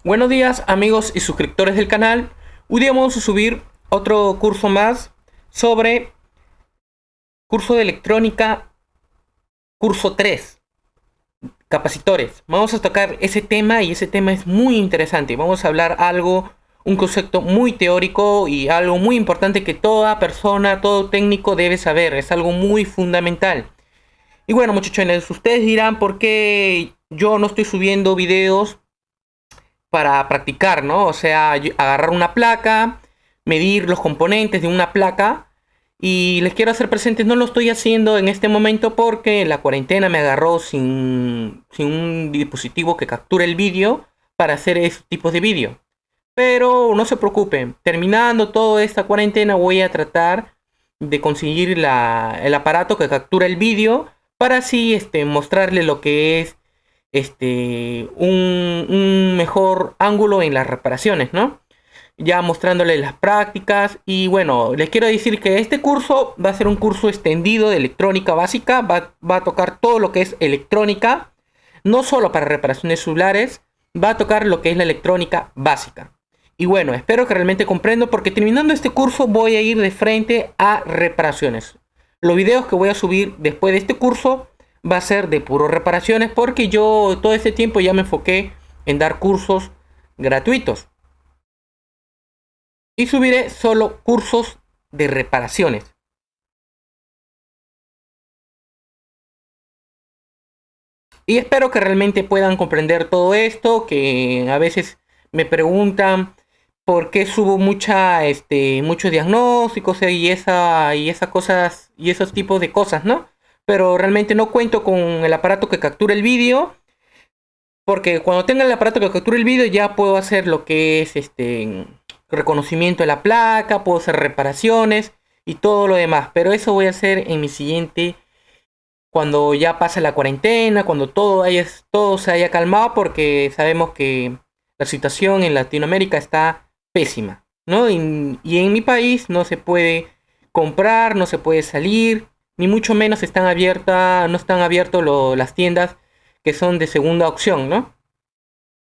Buenos días amigos y suscriptores del canal. Hoy día vamos a subir otro curso más sobre curso de electrónica, curso 3 capacitores. Vamos a tocar ese tema y ese tema es muy interesante. Vamos a hablar un concepto muy teórico y algo muy importante que toda persona, todo técnico debe saber. Es algo muy fundamental. Y bueno, muchachones, ustedes dirán por qué yo no estoy subiendo videos para practicar, ¿no? O sea, agarrar una placa, medir los componentes de una placa y les quiero hacer presentes, no lo estoy haciendo en este momento porque la cuarentena me agarró sin un dispositivo que capture el vídeo para hacer ese tipo de vídeo. Pero no se preocupen, terminando toda esta cuarentena voy a tratar de conseguir el aparato que captura el vídeo para así mostrarle lo que es un mejor ángulo en las reparaciones, ¿no? Ya mostrándole las prácticas. Y bueno, les quiero decir que este curso va a ser un curso extendido de electrónica básica. Va a tocar todo lo que es electrónica, no solo para reparaciones celulares, va a tocar lo que es la electrónica básica. Y bueno, espero que realmente comprendo porque terminando este curso voy a ir de frente a reparaciones. Los videos que voy a subir después de este curso va a ser de puro reparaciones porque yo todo este tiempo ya me enfoqué en dar cursos gratuitos y subiré solo cursos de reparaciones. Y espero que realmente puedan comprender todo esto, que a veces me preguntan por qué subo muchos diagnósticos y esas cosas y esos tipos de cosas, ¿no? Pero realmente no cuento con el aparato que captura el vídeo. Porque cuando tenga el aparato que capture el vídeo ya puedo hacer lo que es reconocimiento de la placa, puedo hacer reparaciones y todo lo demás. Pero eso voy a hacer en mi siguiente, cuando ya pase la cuarentena, cuando todo se haya calmado, porque sabemos que la situación en Latinoamérica está pésima, ¿no? Y en mi país no se puede comprar, no se puede salir, ni mucho menos no están abiertas las tiendas que son de segunda opción, ¿no?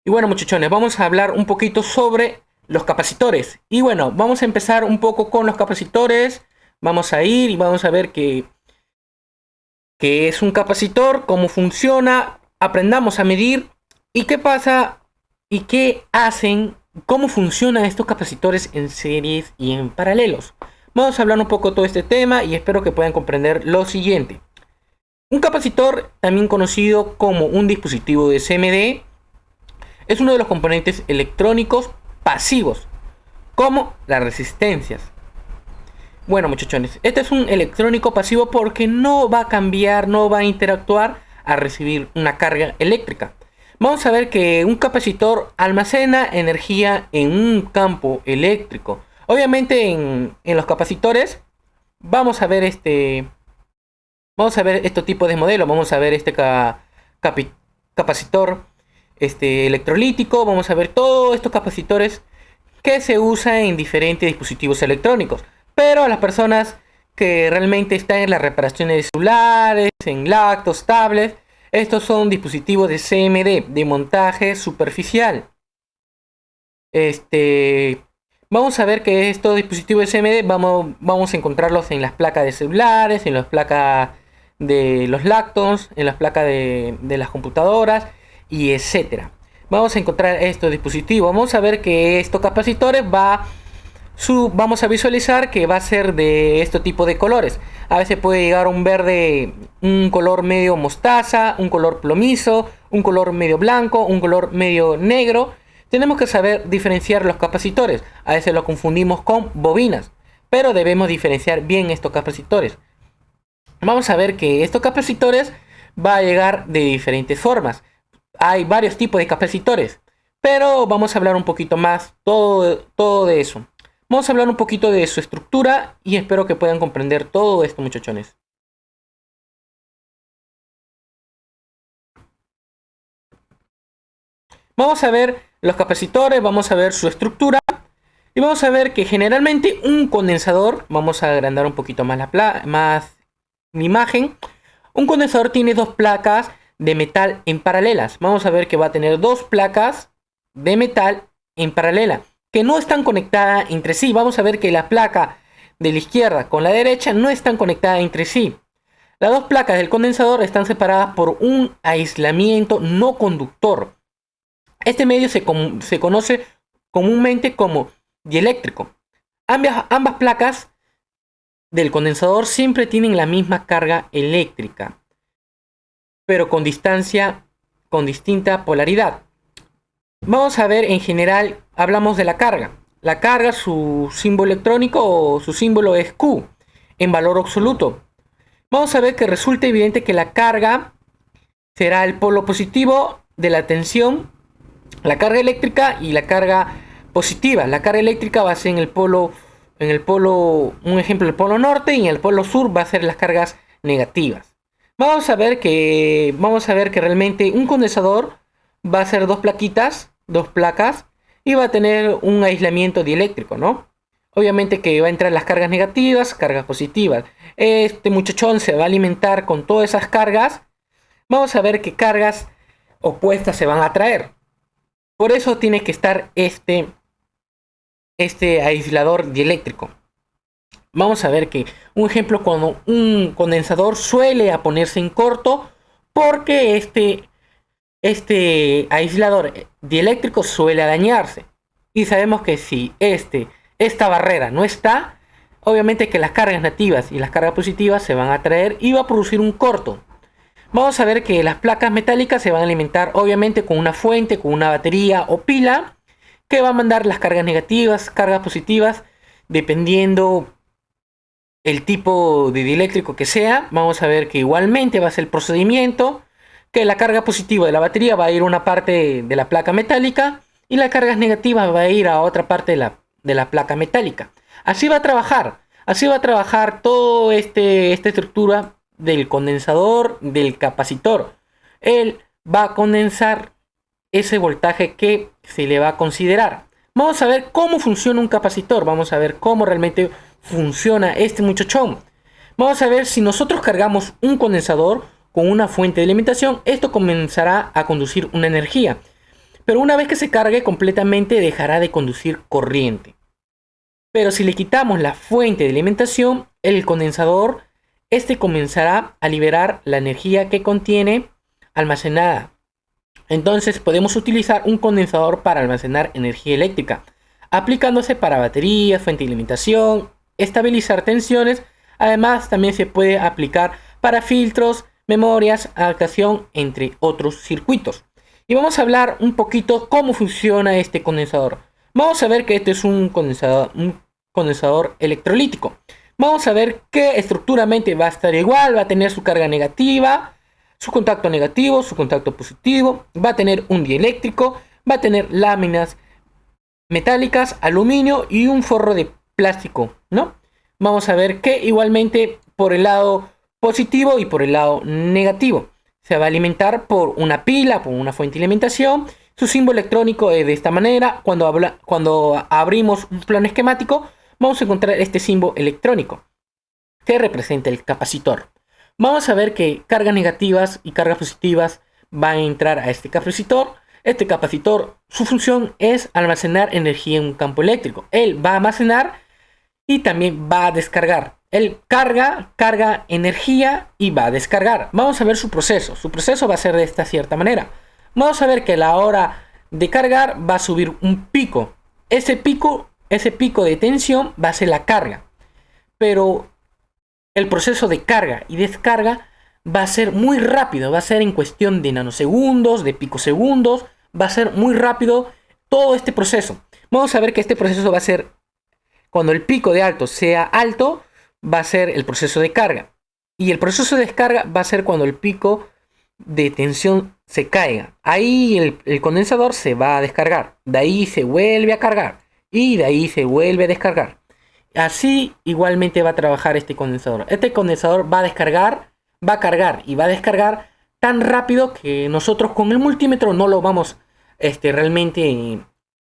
Y bueno, muchachones, vamos a hablar un poquito sobre los capacitores. Y bueno, vamos a empezar un poco con los capacitores. Vamos a ir y vamos a ver qué es un capacitor, cómo funciona, aprendamos a medir y qué pasa y qué hacen, cómo funcionan estos capacitores en series y en paralelos. Vamos a hablar un poco de todo este tema y espero que puedan comprender lo siguiente. Un capacitor, también conocido como un dispositivo de CMD, es uno de los componentes electrónicos pasivos, como las resistencias. Bueno, muchachones, este es un electrónico pasivo porque no va a cambiar, no va a interactuar a recibir una carga eléctrica. Vamos a ver que un capacitor almacena energía en un campo eléctrico. Obviamente en los capacitores vamos a ver estos tipos de modelos. Vamos a ver capacitor electrolítico. Vamos a ver todos estos capacitores que se usan en diferentes dispositivos electrónicos. Pero a las personas que realmente están en las reparaciones de celulares, en laptops, tablets, estos son dispositivos de CMD, de montaje superficial. Vamos a ver que estos dispositivos de CMD vamos a encontrarlos en las placas de celulares, en las placas de los laptops, en las placas de las computadoras y etcétera. Vamos a encontrar estos dispositivos. Vamos a ver que estos capacitores vamos a visualizar que va a ser de este tipo de colores. A veces puede llegar un verde, un color medio mostaza, un color plomizo, un color medio blanco, un color medio negro. Tenemos que saber diferenciar los capacitores. A veces lo confundimos con bobinas, pero debemos diferenciar bien estos capacitores. Vamos a ver que estos capacitores va a llegar de diferentes formas. Hay varios tipos de capacitores, pero vamos a hablar un poquito más todo de eso. Vamos a hablar un poquito de su estructura y espero que puedan comprender todo esto, muchachones. Vamos a ver los capacitores, vamos a ver su estructura y vamos a ver que generalmente un condensador, vamos a agrandar un poquito más la imagen. Un condensador tiene dos placas de metal en paralelas. Vamos a ver que va a tener dos placas de metal en paralela, que no están conectadas entre sí. Vamos a ver que la placa de la izquierda con la derecha no están conectadas entre sí. Las dos placas del condensador están separadas por un aislamiento no conductor. Este medio se conoce comúnmente como dieléctrico. Ambas placas del condensador siempre tienen la misma carga eléctrica, pero con distinta polaridad. Vamos a ver, en general, hablamos de la carga. La carga, su símbolo electrónico o su símbolo es Q, en valor absoluto. Vamos a ver que resulta evidente que la carga será el polo positivo de la tensión, la carga eléctrica y la carga positiva. La carga eléctrica va a ser en el polo, un ejemplo, el polo norte, y en el polo sur va a ser las cargas negativas. Vamos a ver que realmente un condensador va a ser dos placas, y va a tener un aislamiento dieléctrico, ¿no? Obviamente que va a entrar las cargas negativas, cargas positivas. Este muchachón se va a alimentar con todas esas cargas. Vamos a ver qué cargas opuestas se van a atraer. Por eso tiene que estar este aislador dieléctrico. Vamos a ver que un ejemplo, cuando un condensador suele a ponerse en corto, porque este aislador dieléctrico suele a dañarse. Y sabemos que si esta barrera no está, obviamente que las cargas negativas y las cargas positivas se van a atraer y va a producir un corto. Vamos a ver que las placas metálicas se van a alimentar obviamente con una fuente, con una batería o pila, que va a mandar las cargas negativas, cargas positivas, dependiendo el tipo de dieléctrico que sea. Vamos a ver que igualmente va a ser el procedimiento, que la carga positiva de la batería va a ir a una parte de la placa metálica y la carga negativa va a ir a otra parte de la placa metálica. Así va a trabajar toda esta estructura del condensador, del capacitor. Él va a condensar ese voltaje que se le va a considerar. Vamos a ver cómo funciona un capacitor. Vamos a ver cómo realmente funciona este muchachón. Vamos a ver si nosotros cargamos un condensador con una fuente de alimentación, esto comenzará a conducir una energía. Pero una vez que se cargue completamente, dejará de conducir corriente. Pero si le quitamos la fuente de alimentación, el condensador, comenzará a liberar la energía que contiene almacenada. Entonces podemos utilizar un condensador para almacenar energía eléctrica, aplicándose para baterías, fuente de alimentación, estabilizar tensiones. Además, también se puede aplicar para filtros, memorias, adaptación, entre otros circuitos. Y vamos a hablar un poquito cómo funciona este condensador. Vamos a ver que este es un condensador electrolítico. Vamos a ver que estructuralmente va a estar igual, va a tener su carga negativa, su contacto negativo, su contacto positivo, va a tener un dieléctrico, va a tener láminas metálicas, aluminio y un forro de plástico, ¿no? Vamos a ver que igualmente por el lado positivo y por el lado negativo se va a alimentar por una pila, por una fuente de alimentación. Su símbolo electrónico es de esta manera. Cuando abrimos un plano esquemático, vamos a encontrar este símbolo electrónico que representa el capacitor. Vamos a ver que cargas negativas y cargas positivas van a entrar a este capacitor. Este capacitor, su función es almacenar energía en un campo eléctrico. Él va a almacenar y también va a descargar. Él carga energía y va a descargar. Vamos a ver su proceso. Su proceso va a ser de esta cierta manera. Vamos a ver que a la hora de cargar va a subir un pico. Ese pico de tensión va a ser la carga. Pero el proceso de carga y descarga va a ser muy rápido. Va a ser en cuestión de nanosegundos, de picosegundos. Va a ser muy rápido todo este proceso. Vamos a ver que este proceso va a ser, cuando el pico de alto sea alto, va a ser el proceso de carga. Y el proceso de descarga va a ser cuando el pico de tensión se caiga. Ahí el condensador se va a descargar. De ahí se vuelve a cargar. Y de ahí se vuelve a descargar. Así igualmente va a trabajar este condensador. Este condensador va a cargar y va a descargar tan rápido que nosotros con el multímetro no lo vamos realmente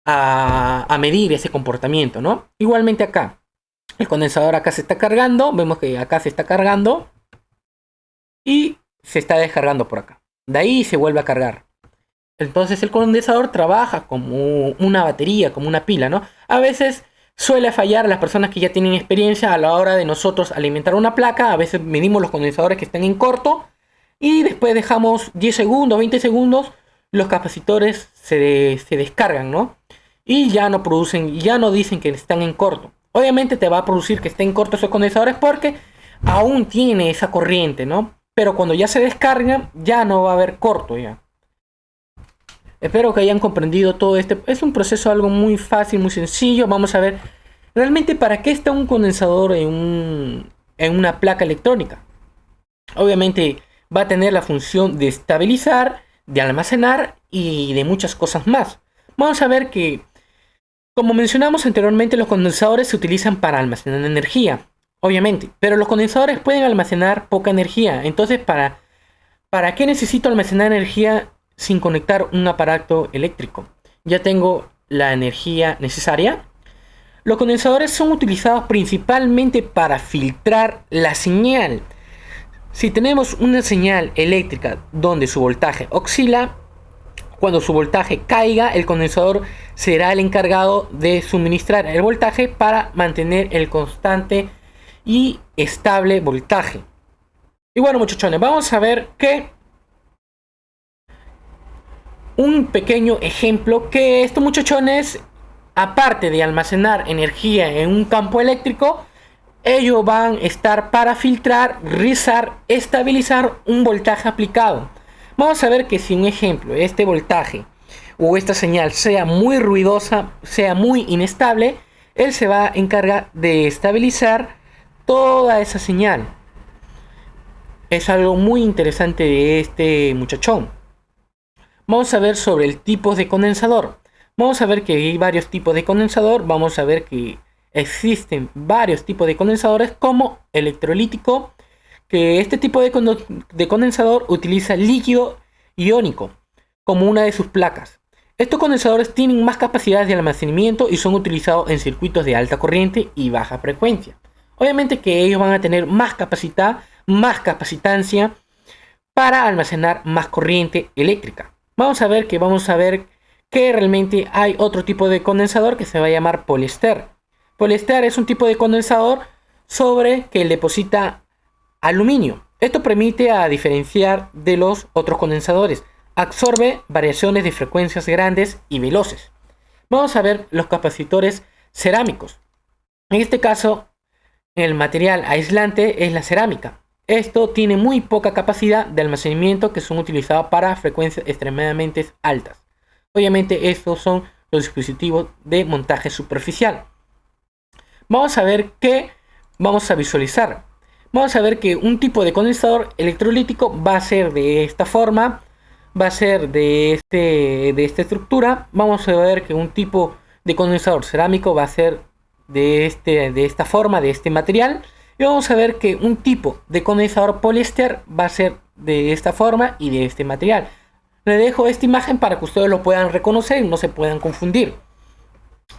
a medir ese comportamiento, ¿no? Igualmente acá. El condensador acá se está cargando. Vemos que acá se está cargando. Y se está descargando por acá. De ahí se vuelve a cargar. Entonces el condensador trabaja como una batería, como una pila, ¿no? A veces suele fallar a las personas que ya tienen experiencia a la hora de nosotros alimentar una placa. A veces medimos los condensadores que estén en corto y después dejamos 10 segundos, 20 segundos, los capacitores se descargan, ¿no? Y ya no producen, ya no dicen que están en corto. Obviamente te va a producir que estén cortos esos condensadores porque aún tiene esa corriente, ¿no? Pero cuando ya se descargan, ya no va a haber corto ya. Espero que hayan comprendido todo este. Es un proceso algo muy fácil, muy sencillo. Vamos a ver realmente para qué está un condensador en una placa electrónica. Obviamente va a tener la función de estabilizar, de almacenar y de muchas cosas más. Vamos a ver que, como mencionamos anteriormente, los condensadores se utilizan para almacenar energía, obviamente. Pero los condensadores pueden almacenar poca energía. Entonces, ¿para qué necesito almacenar energía sin conectar un aparato eléctrico? Ya tengo la energía necesaria. Los condensadores son utilizados principalmente para filtrar la señal. Si tenemos una señal eléctrica donde su voltaje oscila, cuando su voltaje caiga, el condensador será el encargado de suministrar el voltaje para mantener el constante y estable voltaje. Y bueno, muchachones, vamos a ver que un pequeño ejemplo que estos muchachones, aparte de almacenar energía en un campo eléctrico, ellos van a estar para filtrar, rizar, estabilizar un voltaje aplicado. Vamos a ver que si un ejemplo, este voltaje o esta señal sea muy ruidosa, sea muy inestable, él se va a encargar de estabilizar toda esa señal. Es algo muy interesante de este muchachón. Vamos a ver sobre el tipo de condensador. Vamos a ver que hay varios tipos de condensador. Vamos a ver que existen varios tipos de condensadores como electrolítico, que este tipo de condensador utiliza líquido iónico como una de sus placas. Estos condensadores tienen más capacidad de almacenamiento y son utilizados en circuitos de alta corriente y baja frecuencia. Obviamente que ellos van a tener más capacidad, más capacitancia para almacenar más corriente eléctrica. Vamos a ver que realmente hay otro tipo de condensador que se va a llamar poliéster. Poliéster es un tipo de condensador sobre que deposita aluminio. Esto permite a diferenciar de los otros condensadores. Absorbe variaciones de frecuencias grandes y veloces. Vamos a ver los capacitores cerámicos. En este caso, el material aislante es la cerámica. Esto tiene muy poca capacidad de almacenamiento que son utilizados para frecuencias extremadamente altas. Obviamente estos son los dispositivos de montaje superficial. Vamos a ver que vamos a visualizar. Vamos a ver que un tipo de condensador electrolítico va a ser de esta forma, va a ser de esta estructura. Vamos a ver que un tipo de condensador cerámico va a ser de esta forma, de este material. Y vamos a ver que un tipo de condensador poliéster va a ser de esta forma y de este material. Le dejo esta imagen para que ustedes lo puedan reconocer y no se puedan confundir.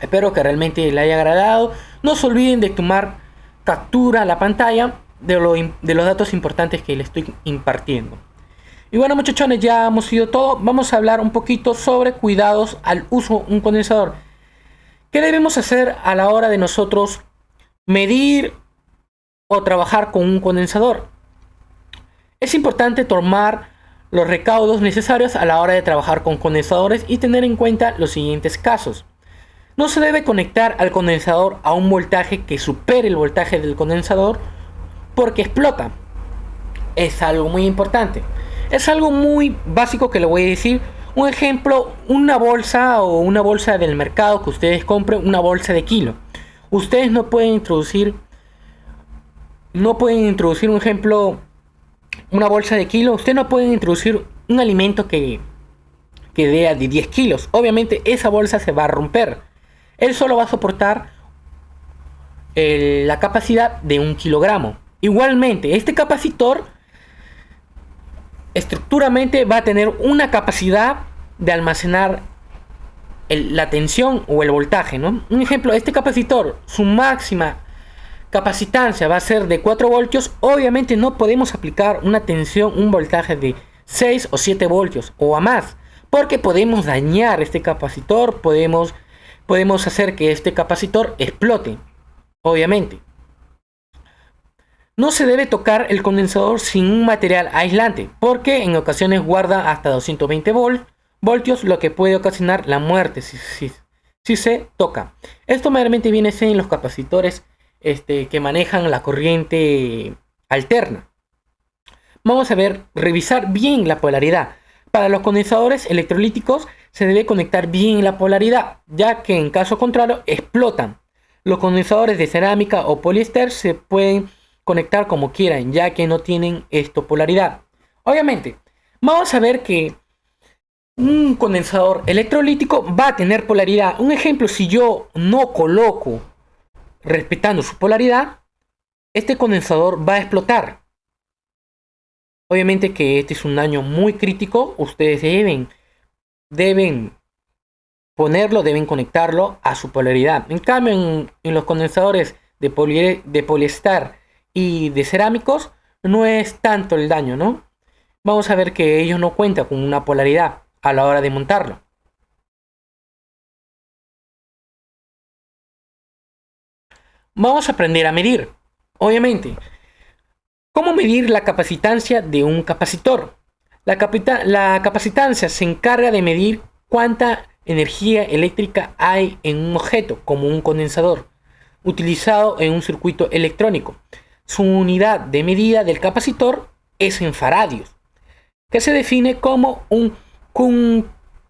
Espero que realmente les haya agradado. No se olviden de tomar captura a la pantalla de los datos importantes que les estoy impartiendo. Y bueno, muchachones, ya hemos sido todo. Vamos a hablar un poquito sobre cuidados al uso de un condensador. ¿Qué debemos hacer a la hora de nosotros medir o trabajar con un condensador? Es importante tomar los recaudos necesarios a la hora de trabajar con condensadores y tener en cuenta los siguientes casos. No se debe conectar al condensador a un voltaje que supere el voltaje del condensador porque explota. Es algo muy importante. Es algo muy básico que le voy a decir. Un ejemplo, una bolsa o una bolsa del mercado que ustedes compren, una bolsa de kilo. Ustedes no pueden introducir un ejemplo, una bolsa de kilo. Ustedes no pueden introducir un alimento que dé de 10 kilos. Obviamente esa bolsa se va a romper. Él solo va a soportar la capacidad de 1 kilogramo. Igualmente, este capacitor estructuralmente va a tener una capacidad de almacenar la tensión o el voltaje, ¿no? Un ejemplo, este capacitor, su máxima capacitancia va a ser de 4 voltios. Obviamente no podemos aplicar una tensión, un voltaje de 6 o 7 voltios o a más, porque podemos dañar este capacitor, podemos hacer que este capacitor explote, obviamente. No se debe tocar el condensador sin un material aislante, porque en ocasiones guarda hasta 220 voltios, lo que puede ocasionar la muerte si se toca. Esto meramente viene en los capacitores que manejan la corriente alterna. Vamos a revisar bien la polaridad. Para los condensadores electrolíticos se debe conectar bien la polaridad, ya que en caso contrario explotan. Los condensadores de cerámica o poliéster se pueden conectar como quieran, ya que no tienen polaridad. Obviamente, vamos a ver que un condensador electrolítico va a tener polaridad. Un ejemplo, si yo no coloco respetando su polaridad, este condensador va a explotar. Obviamente que este es un daño muy crítico. Ustedes deben ponerlo, deben conectarlo a su polaridad. En cambio, en los condensadores de poliéster y de cerámicos no es tanto el daño, ¿no? Vamos a ver que ellos no cuentan con una polaridad a la hora de montarlo. Vamos a aprender a medir. Obviamente, ¿cómo medir la capacitancia de un capacitor? La capacitancia se encarga de medir cuánta energía eléctrica hay en un objeto, como un condensador, utilizado en un circuito electrónico. Su unidad de medida del capacitor es en faradios, que se define como un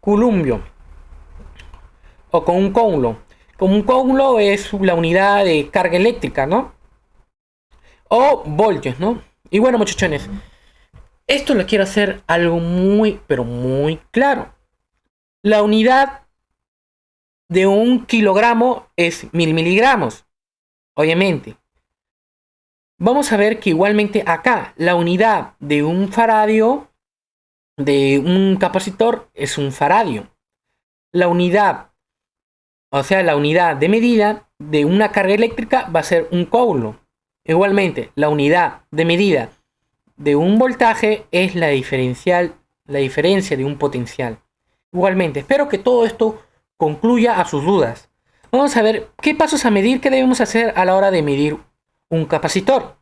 culumbio o con un coulo. Como un coulo es la unidad de carga eléctrica, ¿no? O voltios, ¿no? Y bueno, muchachones, esto lo quiero hacer algo muy, pero muy claro. La unidad de 1 kilogramo es 1000 miligramos, obviamente. Vamos a ver que igualmente acá la unidad de un faradio, de un capacitor, es un faradio. La unidad, o sea, la unidad de medida de una carga eléctrica va a ser un coulo. Igualmente, la unidad de medida de un voltaje es la diferencia de un potencial. Igualmente, espero que todo esto concluya a sus dudas. Vamos a ver qué pasos a medir, qué debemos hacer a la hora de medir un capacitor.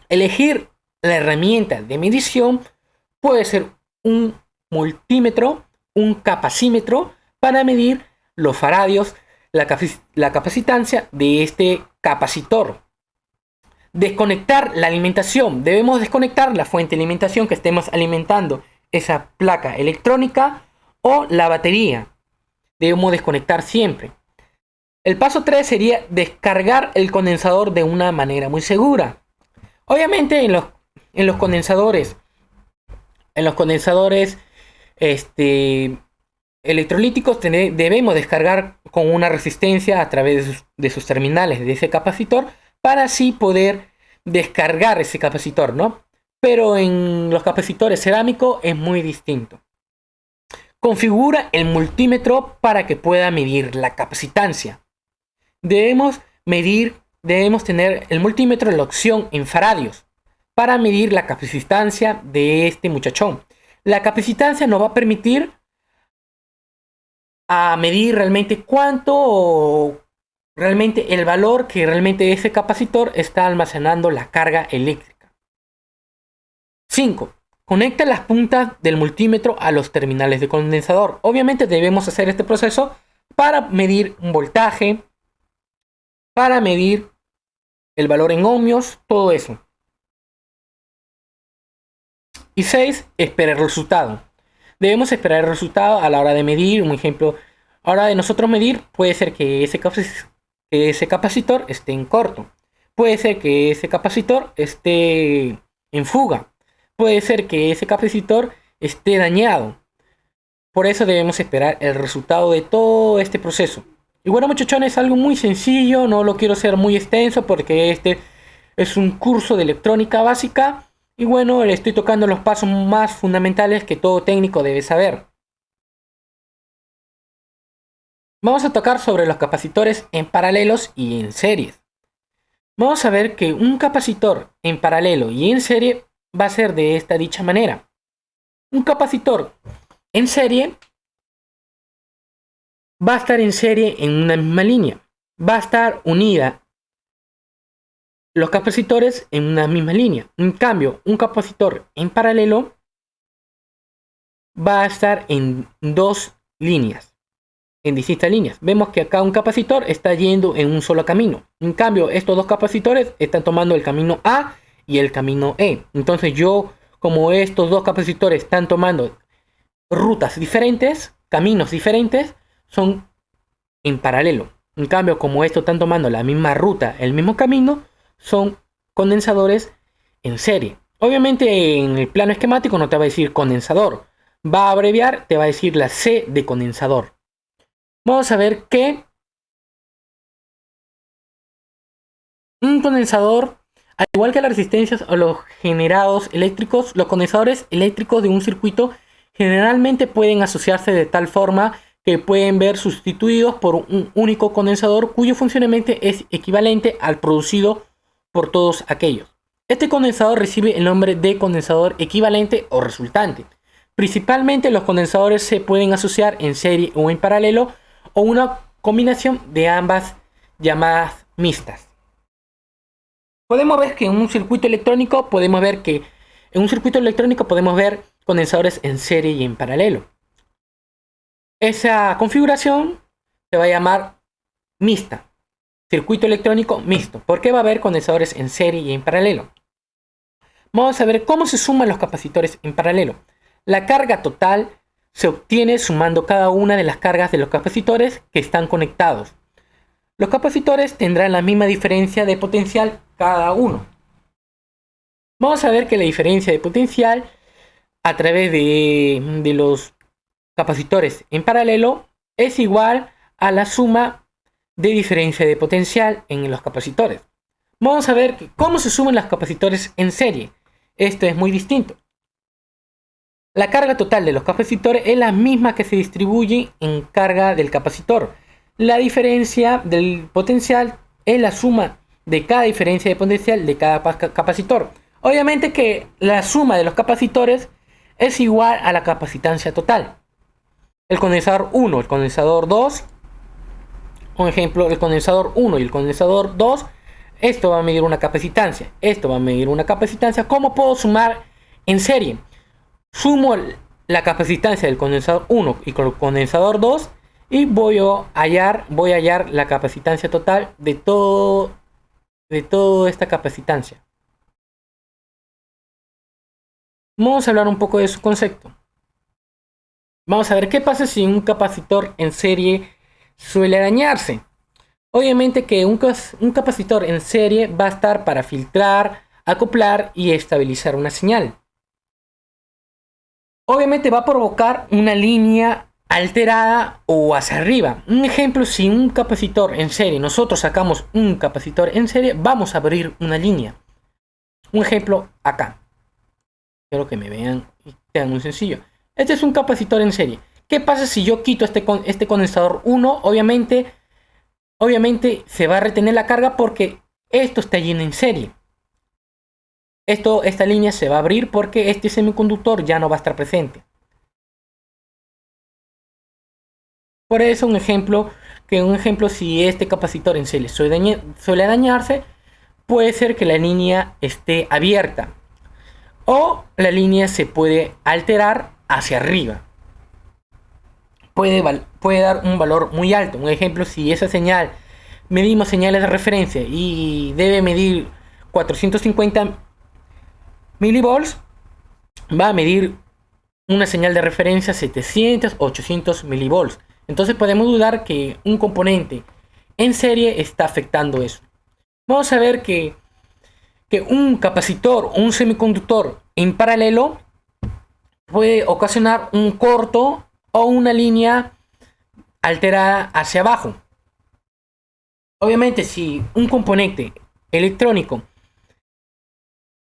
Elegir la herramienta de medición puede ser un multímetro, un capacímetro, para medir los faradios, la capacitancia de este capacitor. Desconectar la alimentación. Debemos desconectar la fuente de alimentación que estemos alimentando, esa placa electrónica o la batería. Debemos desconectar siempre. El paso 3 sería descargar el condensador de una manera muy segura. Obviamente en los condensadores electrolíticos debemos descargar con una resistencia a través de sus terminales de ese capacitor, para así poder descargar ese capacitor, ¿no? Pero en los capacitores cerámicos es muy distinto. Configura el multímetro para que pueda medir la capacitancia. Debemos tener el multímetro en la opción en faradios para medir la capacitancia de este muchachón. La capacitancia nos va a permitir a medir realmente realmente el valor que realmente ese capacitor está almacenando la carga eléctrica. 5. Conecta las puntas del multímetro a los terminales de condensador. Obviamente debemos hacer este proceso para medir un voltaje, para medir el valor en ohmios, todo eso. Y 6. Espera el resultado. Debemos esperar el resultado a la hora de medir. Un ejemplo, a la hora de nosotros medir, puede ser que ese capacitor esté en corto. Puede ser que ese capacitor esté en fuga. Puede ser que ese capacitor esté dañado. Por eso debemos esperar el resultado de todo este proceso. Y bueno, muchachones, es algo muy sencillo. No lo quiero hacer muy extenso porque este es un curso de electrónica básica. Y bueno, le estoy tocando los pasos más fundamentales que todo técnico debe saber. Vamos a tocar sobre los capacitores en paralelos y en series. Vamos a ver que un capacitor en paralelo y en serie va a ser de esta dicha manera. Un capacitor en serie, va a estar en serie en una misma línea. Va a estar unida los capacitores en una misma línea. En cambio, un capacitor en paralelo va a estar en dos líneas, en distintas líneas. Vemos que acá un capacitor está yendo en un solo camino. En cambio, estos dos capacitores están tomando el camino A y el camino E. Entonces yo, como estos dos capacitores están tomando rutas diferentes, caminos diferentes, son en paralelo. En cambio, como estos están tomando la misma ruta, el mismo camino, son condensadores en serie. Obviamente en el plano esquemático no te va a decir condensador. Va a abreviar, te va a decir la C de condensador. Vamos a ver que un condensador, al igual que las resistencias o los generados eléctricos, los condensadores eléctricos de un circuito generalmente pueden asociarse de tal forma que pueden ver sustituidos por un único condensador cuyo funcionamiento es equivalente al producido por todos aquellos. Este condensador recibe el nombre de condensador equivalente o resultante. Principalmente los condensadores se pueden asociar en serie o en paralelo o una combinación de ambas llamadas mixtas. Podemos ver que en un circuito electrónico podemos ver condensadores en serie y en paralelo. Esa configuración se va a llamar mixta, circuito electrónico mixto, porque va a haber condensadores en serie y en paralelo. Vamos a ver cómo se suman los capacitores en paralelo. La carga total se obtiene sumando cada una de las cargas de los capacitores que están conectados. Los capacitores tendrán la misma diferencia de potencial cada uno. Vamos a ver que la diferencia de potencial a través de los capacitores en paralelo es igual a la suma de diferencia de potencial en los capacitores. Vamos a ver cómo se suman los capacitores en serie. Esto es muy distinto. La carga total de los capacitores es la misma que se distribuye en carga del capacitor. La diferencia del potencial es la suma de cada diferencia de potencial de cada capacitor. Obviamente que la suma de los capacitores es igual a la capacitancia total. El condensador 1, el condensador 2, un ejemplo, el condensador 1 y el condensador 2, esto va a medir una capacitancia, esto va a medir una capacitancia. ¿Cómo puedo sumar en serie? Sumo la capacitancia del condensador 1 y con el condensador 2 y voy a hallar la capacitancia total de toda esta capacitancia. Vamos a hablar un poco de su concepto. Vamos a ver qué pasa si un capacitor en serie suele dañarse. Obviamente que un capacitor en serie va a estar para filtrar, acoplar y estabilizar una señal. Obviamente va a provocar una línea alterada o hacia arriba. Un ejemplo, si un capacitor en serie, nosotros sacamos un capacitor en serie, vamos a abrir una línea. Un ejemplo acá. Quiero que me vean y sea muy sencillo. Este es un capacitor en serie. ¿Qué pasa si yo quito este condensador 1? Obviamente se va a retener la carga porque esto está lleno en serie. Esta línea se va a abrir porque este semiconductor ya no va a estar presente. Por eso un ejemplo, si este capacitor en serie suele dañarse, puede ser que la línea esté abierta o la línea se puede alterar hacia arriba. Puede dar un valor muy alto. Un ejemplo, si esa señal, medimos señales de referencia y debe medir 450 milivolts, va a medir una señal de referencia 700, 800 milivolts. Entonces podemos dudar que un componente en serie está afectando eso. Vamos a ver que un capacitor o un semiconductor en paralelo puede ocasionar un corto o una línea alterada hacia abajo. Obviamente, si un componente electrónico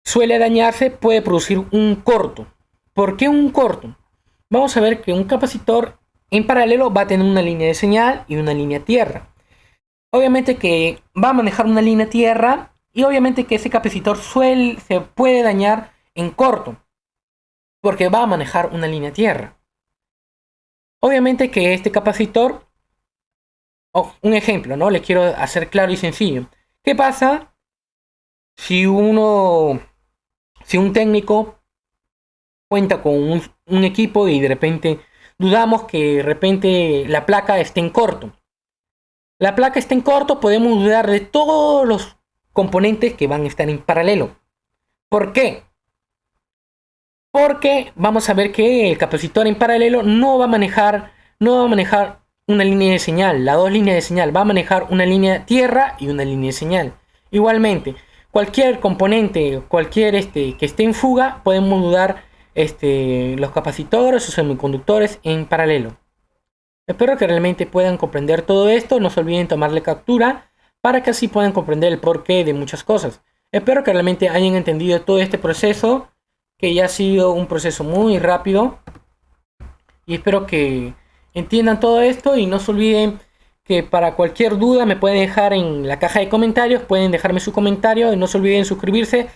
suele dañarse, puede producir un corto. ¿Por qué un corto? Vamos a ver que un capacitor en paralelo va a tener una línea de señal y una línea tierra. Obviamente que va a manejar una línea tierra y obviamente que ese capacitor se puede dañar en corto porque va a manejar una línea tierra. Obviamente que este capacitor, un ejemplo, ¿no? Le quiero hacer claro y sencillo. ¿Qué pasa si si un técnico cuenta con un equipo y de repente dudamos que de repente la placa esté en corto? La placa está en corto, podemos dudar de todos los componentes que van a estar en paralelo. ¿Por qué? Porque vamos a ver que el capacitor en paralelo no va a manejar una línea de señal, las dos líneas de señal, va a manejar una línea tierra y una línea de señal. Igualmente, cualquier componente, cualquier que esté en fuga, podemos dudar los capacitores o semiconductores en paralelo. Espero que realmente puedan comprender todo esto. No se olviden tomarle captura para que así puedan comprender el porqué de muchas cosas. Espero que realmente hayan entendido todo este proceso, que ya ha sido un proceso muy rápido. Y espero que entiendan todo esto y no se olviden que para cualquier duda me pueden dejar en la caja de comentarios. Pueden dejarme su comentario y no se olviden suscribirse